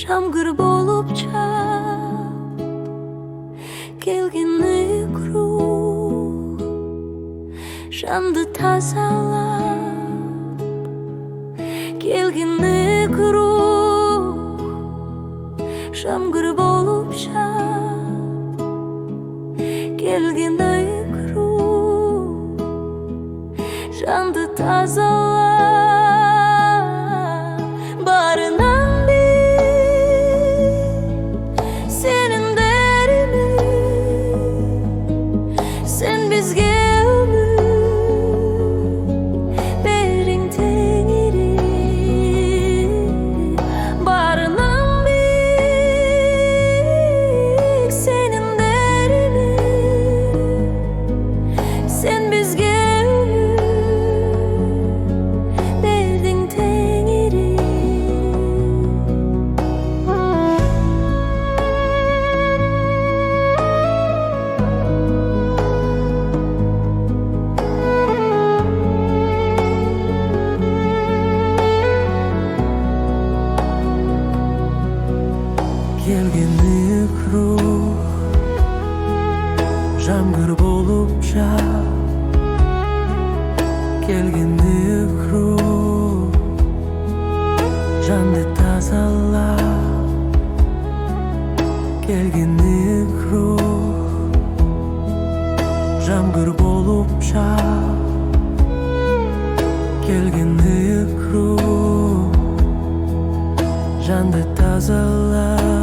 жамгыр болып жап, келген икру жанды тазалап, келген икру жамгыр болып жап, келген икру жанды тазалап, барынан senin derinin, sen bizge ömür berin tengiri, barından bir senin derinin, sen bizge ömür berin tengiri. Келген икру жамгыр болып жап, келген икру жанды тазалап, келген икру жамгыр болып жап, келген икру жанды тазалап,